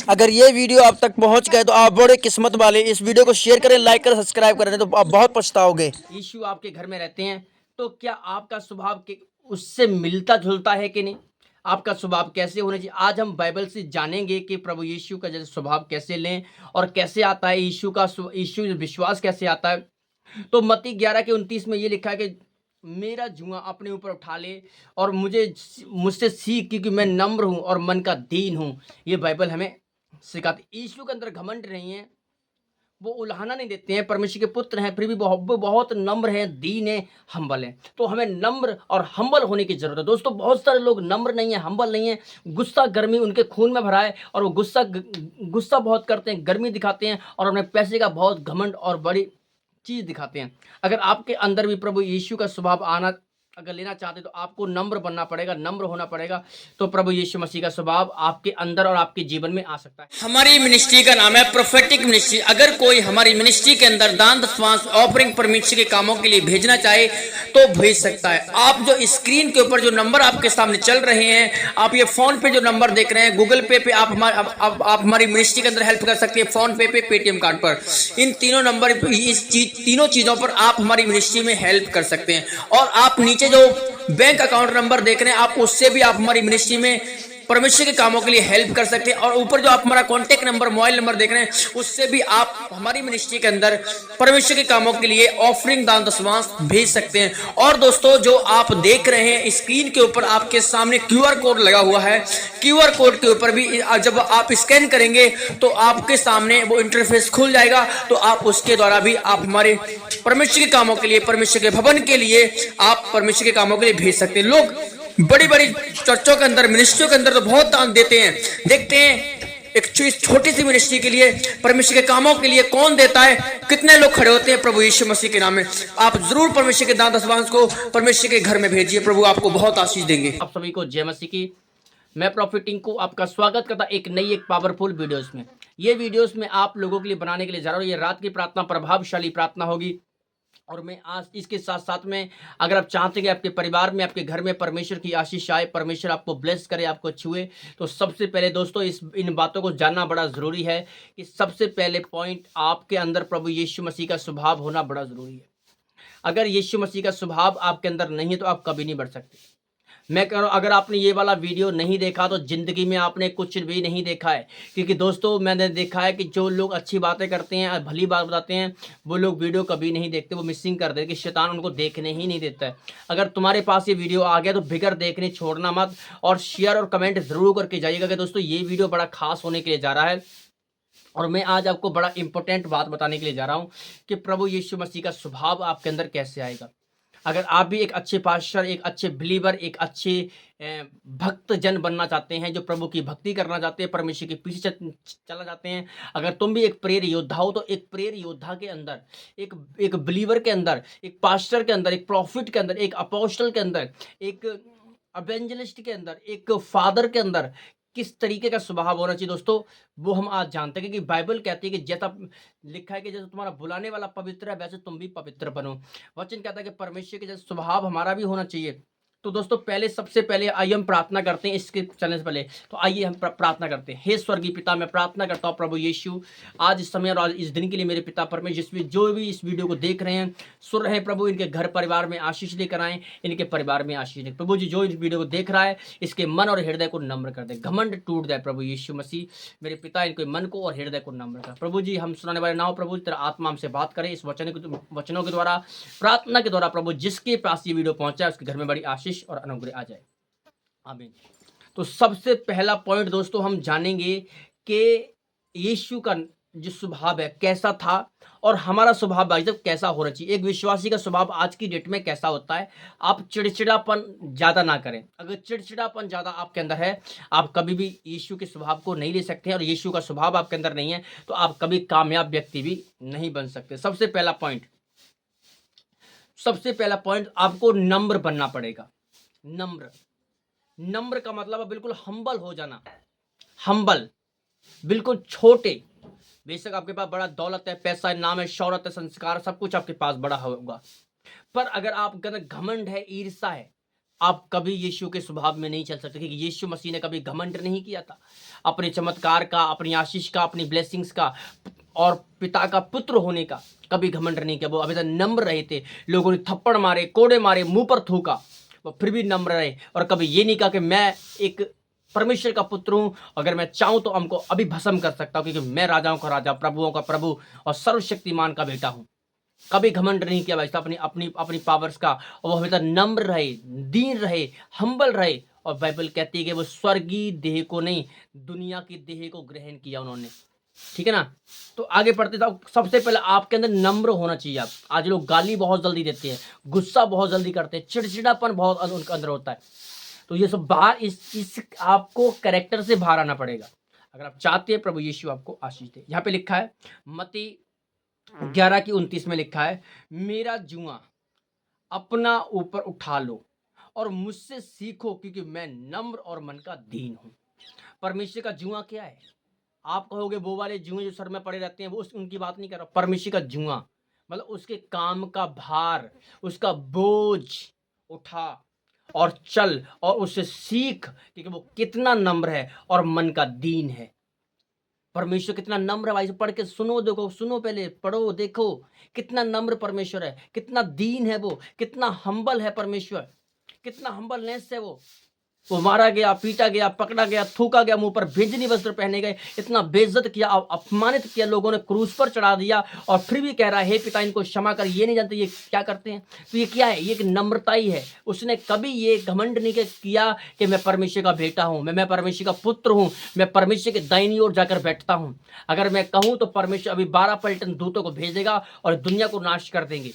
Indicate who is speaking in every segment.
Speaker 1: अगर ये वीडियो आप तक पहुंच गए तो आप बड़े किस्मत वाले। इस वीडियो को शेयर करें, लाइक करें, सब्सक्राइब करें, तो आप बहुत पछताओगे।
Speaker 2: यीशु आपके घर में रहते हैं तो क्या आपका स्वभाव के उससे मिलता जुलता है कि नहीं? आपका स्वभाव कैसे होना चाहिए? आज हम बाइबल से जानेंगे कि प्रभु यीशु का जैसे स्वभाव कैसे लें और कैसे आता है यीशु विश्वास कैसे आता है। तो मत्ती 11:29 में ये लिखा है कि मेरा जुआ अपने ऊपर उठा ले और मुझसे सीख, क्योंकि मैं नम्र हूं और मन का दीन हूं। ये बाइबल हमें सिखाती। यीशु के अंदर घमंड नहीं है, वो उलाहना नहीं देते हैं, परमेश्वर के पुत्र हैं, फिर भी वो बहुत नम्र हैं, दीन है, हम्बल है। तो हमें नम्र और हम्बल होने की जरूरत है दोस्तों। बहुत सारे लोग नम्र नहीं है, हम्बल नहीं है, गुस्सा गर्मी उनके खून में भरा है और वो गुस्सा बहुत करते हैं, गर्मी दिखाते हैं और अपने पैसे का बहुत घमंड और बड़ी चीज दिखाते हैं। अगर आपके अंदर भी प्रभु यीशु का स्वभाव आना अगर लेना चाहते तो आपको नम्र बनना पड़ेगा, नम्र होना पड़ेगा। तो प्रभु यीशु मसीह का स्वभाव आपके अंदर और आपके जीवन में आ सकता है। हमारी मिनिस्ट्री का नाम है प्रोफेटिक मिनिस्ट्री। अगर कोई हमारी मिनिस्ट्री के अंदर दान दशमांश ऑफरिंग परमेश्वर के कामों के लिए भेजना चाहे तो भेज सकता है। आप जो स्क्रीन के ऊपर जो नंबर आपके सामने चल रहे हैं, आप ये फोन पे जो नंबर देख रहे हैं, गूगल पे पे आप हमारी मिनिस्ट्री के अंदर हेल्प कर सकते हैं। फोन पे पे, पेटीएम कार्ड पर, इन तीनों नंबर, तीनों चीजों पर आप हमारी मिनिस्ट्री में हेल्प कर सकते हैं। और आप नीचे जो बैंक अकाउंट नंबर देख रहे हैं, आप उससे भी आप हमारी मिनिस्ट्री में परमेश्वर के कामों के लिए हेल्प कर सकते हैं। और ऊपर जो आप हमारा कॉन्टेक्ट नंबर, मोबाइल नंबर देख रहे हैं, उससे भी आप हमारी मिनिस्ट्री के अंदर परमेश्वर के कामों के लिए ऑफरिंग दान दशमांश भेज सकते हैं। और दोस्तों, जो आप देख रहे हैं स्क्रीन के ऊपर आपके सामने क्यूआर कोड लगा हुआ है, क्यूआर कोड के ऊपर भी जब आप स्कैन करेंगे तो आपके सामने वो इंटरफेस खुल जाएगा। तो आप उसके द्वारा भी आप हमारे परमेश्वर के कामों के लिए, परमेश्वर के भवन के लिए आप परमेश्वर के कामों के लिए भेज सकते हैं। लोग बड़ी बड़ी चर्चों के अंदर, मिनिस्ट्रियों के अंदर तो बहुत दान देते हैं। देखते हैं एक छोटी सी मिनिस्ट्री के लिए, परमेश्वर के कामों के लिए कौन देता है, कितने लोग खड़े होते हैं प्रभु यीशु मसीह के नाम में। आप जरूर परमेश्वर के दान दशमांश को परमेश्वर के घर में भेजिए, प्रभु आपको बहुत आशीष देंगे। आप सभी को जय मसीह की। मैं प्रॉफिट टिंकू आपका स्वागत करता एक नई एक पावरफुल वीडियोस में। ये वीडियोस में आप लोगों के लिए बनाने के लिए जा रहा हूँ। ये रात की प्रार्थना प्रभावशाली प्रार्थना होगी। और मैं आज इसके साथ साथ में, अगर आप चाहते हैं कि आपके परिवार में, आपके घर में परमेश्वर की आशीष आए, परमेश्वर आपको ब्लेस करे, आपको छुए, तो सबसे पहले दोस्तों इन बातों को जानना बड़ा ज़रूरी है कि सबसे पहले पॉइंट, आपके अंदर प्रभु यीशु मसीह का स्वभाव होना बड़ा ज़रूरी है। अगर यीशु मसीह का स्वभाव आपके अंदर नहीं है तो आप कभी नहीं बढ़ सकते। मैं कह रहा हूँ, अगर आपने ये वाला वीडियो नहीं देखा तो ज़िंदगी में आपने कुछ भी नहीं देखा है। क्योंकि दोस्तों, मैंने देखा है कि जो लोग अच्छी बातें करते हैं, भली बात बताते हैं, वो लोग वीडियो कभी नहीं देखते, वो मिसिंग कर देते, कि शैतान उनको देखने ही नहीं देता है। अगर तुम्हारे पास ये वीडियो आ गया तो बिगर देखने छोड़ना मत, और शेयर और कमेंट ज़रूर करके जाइएगा कि दोस्तों ये वीडियो बड़ा खास होने के लिए जा रहा है। और मैं आज आपको बड़ा इंपॉर्टेंट बात बताने के लिए जा रहा हूँ कि प्रभु यीशु मसीह का स्वभाव आपके अंदर कैसे आएगा। अगर आप भी एक अच्छे पास्टर, एक अच्छे बिलीवर, एक अच्छे भक्त जन बनना चाहते हैं, जो प्रभु की भक्ति करना चाहते हैं, परमेश्वर के पीछे चला जाते हैं, अगर तुम भी एक प्रेरित योद्धा हो, तो एक प्रेरित योद्धा के अंदर, एक बिलीवर के अंदर, एक पास्टर के अंदर, एक प्रॉफिट के अंदर, एक अपोस्टल के अंदर, एक एवेंजलिस्ट के अंदर, एक फादर के अंदर किस तरीके का स्वभाव होना चाहिए दोस्तों, वो हम आज जानते हैं। क्योंकि बाइबल कहती है कि जैसा लिखा है कि जैसे तुम्हारा बुलाने वाला पवित्र है, वैसे तुम भी पवित्र बनो। वचन कहता है कि परमेश्वर के जैसे स्वभाव हमारा भी होना चाहिए। तो दोस्तों, सबसे पहले आइए हम प्रार्थना करते हैं। इसके चलने से पहले तो आइए हम प्रार्थना करते हैं। हे स्वर्गीय पिता, मैं प्रार्थना करता हूँ प्रभु यीशु, आज इस समय और आज इस दिन के लिए मेरे पिता परमेश्वर, जो भी इस वीडियो को देख रहे हैं, सुन रहे हैं, प्रभु इनके घर परिवार में आशीष लेकर आए, इनके परिवार में आशीष ले। प्रभु जी, जो इस वीडियो को देख रहा है, इसके मन और हृदय को नम्र कर दे, घमंड टूट जाए प्रभु यीशु मसीह। मेरे पिता, इनके मन को और हृदय को नम्र कर। प्रभु जी, हम सुनाने वाले ना हो, प्रभु तेरा आत्मा हमसे बात करे इस वचनों के द्वारा, प्रार्थना के द्वारा। प्रभु, जिसके पास ये वीडियो पहुंचा है, उसके घर में बड़ी आशीष और अनुग्रह आ जाए। आमीन। तो सबसे पहला पॉइंट दोस्तों, हम जानेंगे कि यीशु का जो स्वभाव है कैसा था, और हमारा स्वभाव भाई साहब कैसा होना चाहिए। एक विश्वासी का स्वभाव आज की डेट में कैसा होता है। आप चिड़चिड़ापन ज्यादा ना करें। अगर चिड़चिड़ापन ज्यादा आपके अंदर है, आप कभी भी यीशु के स्वभाव को नहीं ले सकते हैं, और यीशु का स्वभाव आपके अंदर नहीं है तो आप कभी कामयाब व्यक्ति भी नहीं बन सकते। सबसे पहला पॉइंट, आपको नम्र बनना पड़ेगा। नम्र का मतलब है बिल्कुल हम्बल हो जाना। हम्बल, बिल्कुल छोटे। बेशक आपके पास बड़ा दौलत है, पैसा है, नाम है, शौहरत है, संस्कार, सब कुछ आपके पास बड़ा होगा, पर अगर आप घमंड है, ईर्षा है, आप कभी यीशु के स्वभाव में नहीं चल सकते, क्योंकि यीशु मसीह ने कभी घमंड नहीं किया था। अपने चमत्कार का, अपनी आशीष का, अपनी ब्लेसिंग्स का और पिता का पुत्र होने का कभी घमंड नहीं किया। वो हमेशा नम्र रहे थे। लोगों ने थप्पड़ मारे, कोड़े मारे, मुंह पर थूका, वो फिर भी नम्र रहे और कभी ये नहीं कहा कि मैं एक परमेश्वर का पुत्र हूं, अगर मैं चाहूं तो हमको अभी भस्म कर सकता हूं, क्योंकि मैं राजाओं का राजा, प्रभुओं का प्रभु और सर्वशक्तिमान का बेटा हूं। कभी घमंड नहीं किया भाई साहब अपनी अपनी अपनी पावर्स का। और वो हमेशा नम्र रहे, दीन रहे, हम्बल रहे। और बाइबल कहती है कि वो स्वर्गीय देह को नहीं, दुनिया की देह को ग्रहण किया उन्होंने। ठीक है ना। तो आगे पढ़ते थे। सबसे पहले आपके अंदर नम्र होना चाहिए। आप आज लोग गाली बहुत जल्दी देते हैं, गुस्सा बहुत जल्दी करते हैं, चिड़चिड़ापन बहुत उनके अंदर होता है। तो ये सब बाहर इस आपको कैरेक्टर से बाहर आना पड़ेगा अगर आप चाहते हैं प्रभु यीशु आपको आशीष दे। यहाँ पे लिखा है मत्ती 11:29 में लिखा है, मेरा जुआ अपना ऊपर उठा लो और मुझसे सीखो, क्योंकि मैं नम्र और मन का दीन हूं। परमेश्वर का जुआ क्या है? आप कहोगे वो वाले जुए जो सर में पड़े रहते हैं, वो उनकी बात नहीं कर रहा। परमेश्वर का जुआ मतलब उसके काम का भार, उसका बोझ उठा और चल और उससे सीख, क्योंकि वो कितना नम्र है और मन का दीन है। परमेश्वर कितना नम्र है भाई। पढ़ के सुनो, देखो, सुनो, पहले पढ़ो, देखो कितना नम्र परमेश्वर है, कितना दीन है वो, कितना हम्बल है परमेश्वर, कितना हम्बलनेस है वो मारा गया, पीटा गया, पकड़ा गया, थूका गया, मुंह पर भेजनी वस्त्र पहने गए, इतना बेइज्जत किया, अपमानित किया, लोगों ने क्रूस पर चढ़ा दिया और फिर भी कह रहा है हे पिता इनको क्षमा कर, ये नहीं जानते ये क्या करते हैं। तो ये क्या है? ये एक नम्रता ही है। उसने कभी ये घमंड नहीं किया कि मैं परमेश्वर का बेटा हूं, मैं परमेश्वर का पुत्र हूं, मैं परमेश्वर के दाहिनी ओर जाकर बैठता हूं। अगर मैं कहूं तो परमेश्वर अभी 12 पलटन दूतों को भेजेगा और दुनिया को नाश कर देंगे।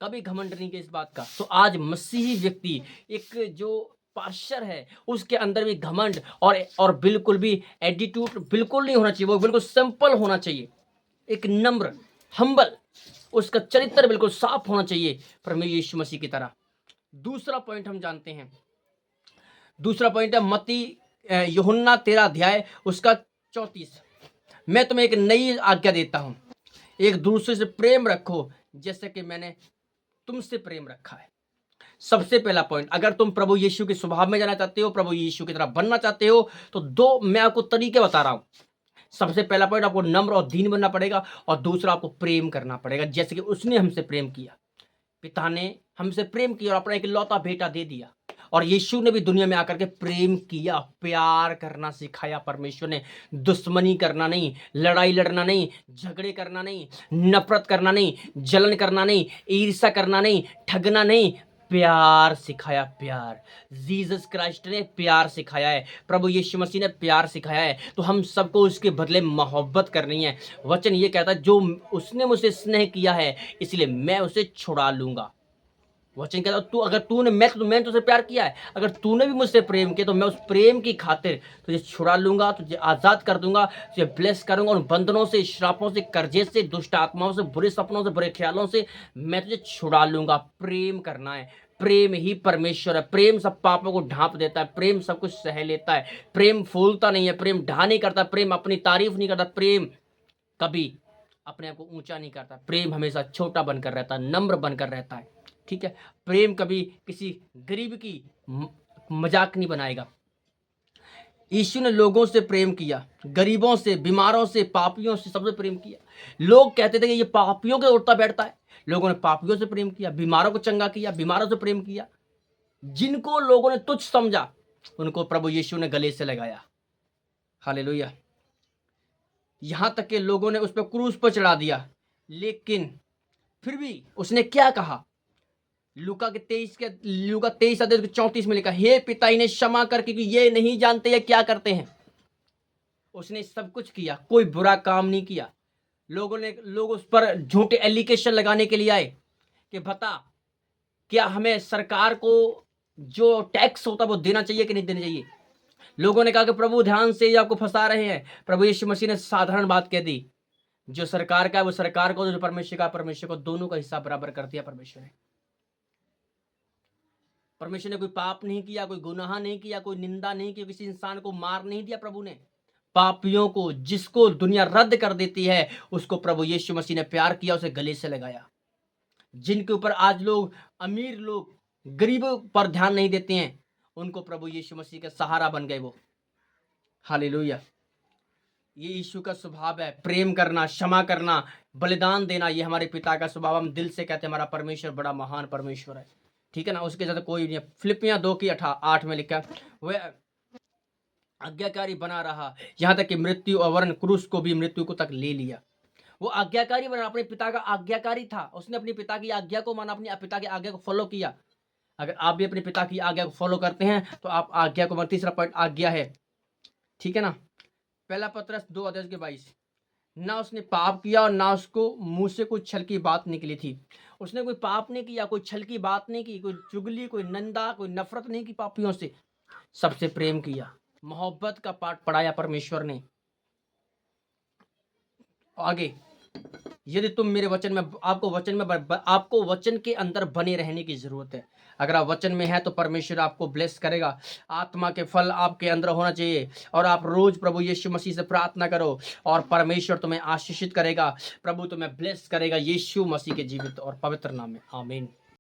Speaker 2: कभी घमंड नहीं किया इस बात का। तो आज मसीही व्यक्ति, एक जो पास्टर है, उसके अंदर भी घमंड और बिल्कुल भी एटीट्यूड बिल्कुल नहीं होना चाहिए। वो बिल्कुल सिंपल होना चाहिए, एक नम्र, हम्बल, उसका चरित्र बिल्कुल साफ होना चाहिए परमेश्वर यीशु मसीह की तरह। दूसरा पॉइंट हम जानते हैं, दूसरा पॉइंट है मत्ती यूहन्ना 13 अध्याय उसका 34। मैं तुम्हें एक नई आज्ञा देता हूं, एक दूसरे से प्रेम रखो जैसे कि मैंने तुमसे प्रेम रखा है। सबसे पहला पॉइंट, अगर तुम प्रभु यीशु के स्वभाव में जाना चाहते हो, प्रभु यीशु की तरह बनना चाहते हो, तो दो मैं आपको तरीके बता रहा हूं। सबसे पहला पॉइंट, आपको नम्र और दीन बनना पड़ेगा और दूसरा आपको प्रेम करना पड़ेगा जैसे कि उसने हमसे प्रेम किया। पिता ने हमसे प्रेम किया और अपना एक लौता बेटा दे दिया। और यीशु ने भी दुनिया में आकर के प्रेम किया, प्यार करना सिखाया परमेश्वर ने। दुश्मनी करना नहीं, लड़ाई लड़ना नहीं, झगड़े करना नहीं, नफरत करना नहीं, जलन करना नहीं, ईर्ष्या करना नहीं, ठगना नहीं, प्यार सिखाया। प्यार, जीसस क्राइस्ट ने प्यार सिखाया है, प्रभु यीशु मसीह ने प्यार सिखाया है। तो हम सबको उसके बदले मोहब्बत करनी है। वचन ये कहता है जो उसने मुझसे स्नेह किया है इसलिए मैं उसे छुड़ा लूंगा। वचन कहता है तू अगर तूने मैं तुझसे प्यार किया है, अगर तूने भी मुझसे प्रेम किया तो मैं उस प्रेम की खातिर तुझे छुड़ा लूंगा, तुझे आजाद कर दूंगा, तुझे ब्लेस करूंगा। उन बंधनों से, श्रापों से, कर्जे से, दुष्ट आत्माओं से, बुरे सपनों से, बुरे ख्यालों से मैं तुझे छुड़ा लूंगा। प्रेम करना है। प्रेम ही परमेश्वर है। प्रेम सब पापों को ढांप देता है, प्रेम सब कुछ सह लेता है, प्रेम फूलता नहीं है, प्रेम ढा नहीं करता, प्रेम अपनी तारीफ नहीं करता, प्रेम कभी अपने आप को ऊंचा नहीं करता, प्रेम हमेशा छोटा बनकर रहता है, नम्र बनकर रहता है। ठीक है। प्रेम कभी किसी गरीब की मजाक नहीं बनाएगा। यीशु ने लोगों से प्रेम किया, गरीबों से, बीमारों से, पापियों से, सबसे प्रेम किया। लोग कहते थे कि ये पापियों के उठता बैठता है, लोगों ने पापियों से प्रेम किया, बीमारों को चंगा किया, बीमारों से प्रेम किया। जिनको लोगों ने तुच्छ समझा उनको प्रभु यीशु ने गले से लगाया। हालेलुया। यहां तक के लोगों ने उस पर क्रूस पर चढ़ा दिया, लेकिन फिर भी उसने क्या कहा? लूका 23 अध्याय 34 में लिखा, हे पिता इन्हें क्षमा कर क्योंकि ये नहीं जानते ये क्या करते हैं। उसने सब कुछ किया, कोई बुरा काम नहीं किया। लोग उस पर झूठे एलिगेशन लगाने के लिए आए कि बता क्या हमें सरकार को जो टैक्स होता वो देना चाहिए कि नहीं देना चाहिए। लोगों ने कहा कि प्रभु ध्यान से ये आपको फंसा रहे हैं। प्रभु यीशु मसीह ने साधारण बात कह दी, जो सरकार का है वो सरकार को, जो परमेश्वर को, दोनों का हिस्सा बराबर कर दिया परमेश्वर ने। परमेश्वर ने कोई पाप नहीं किया, कोई गुनाह नहीं किया, कोई निंदा नहीं की, किसी इंसान को मार नहीं दिया। प्रभु ने पापियों को, जिसको दुनिया रद्द कर देती है, उसको प्रभु यीशु मसीह ने प्यार किया, उसे गले से लगाया। जिनके ऊपर आज लोग, अमीर लोग गरीब पर ध्यान नहीं देते हैं, उनको प्रभु यीशु मसीह का सहारा बन गए वो। हालेलुया। ये यीशु का स्वभाव है, प्रेम करना, क्षमा करना, बलिदान देना, ये हमारे पिता का स्वभाव। हम दिल से कहते हैं हमारा परमेश्वर बड़ा महान परमेश्वर है, ठीक है ना, उसके साथ कोई नहीं है। फिलिपियाँ 2:8 में लिखा है, वह आज्ञाकारी बना रहा यहाँ तक कि मृत्यु और वरन क्रूस को भी मृत्यु को तक ले लिया। वो आज्ञाकारी बना, अपने पिता का आज्ञाकारी था, उसने अपने पिता की आज्ञा को माना, अपने पिता की आज्ञा को फॉलो किया। अगर आप भी अपने पिता की आज्ञा को फॉलो करते हैं तो आप आज्ञा को, तीसरा पॉइंट आज्ञा है, ठीक है ना। पहला पत्रस 2:22, ना उसने पाप किया और ना उसको मुंह से कोई छल की बात निकली थी। उसने कोई पाप नहीं किया, कोई छल की बात नहीं की, कोई चुगली, कोई निंदा, कोई नफरत नहीं की पापियों से, सबसे प्रेम किया, मोहब्बत का पाठ पढ़ाया परमेश्वर ने। आगे, यदि तुम मेरे वचन में, आपको वचन के अंदर बने रहने की जरूरत है। अगर आप वचन में हैं तो परमेश्वर आपको ब्लेस करेगा, आत्मा के फल आपके अंदर होना चाहिए, और आप रोज प्रभु यीशु मसीह से प्रार्थना करो और परमेश्वर तुम्हें आशीषित करेगा, प्रभु तुम्हें ब्लेस करेगा, यीशु मसीह के जीवित और पवित्र नाम में, आमीन।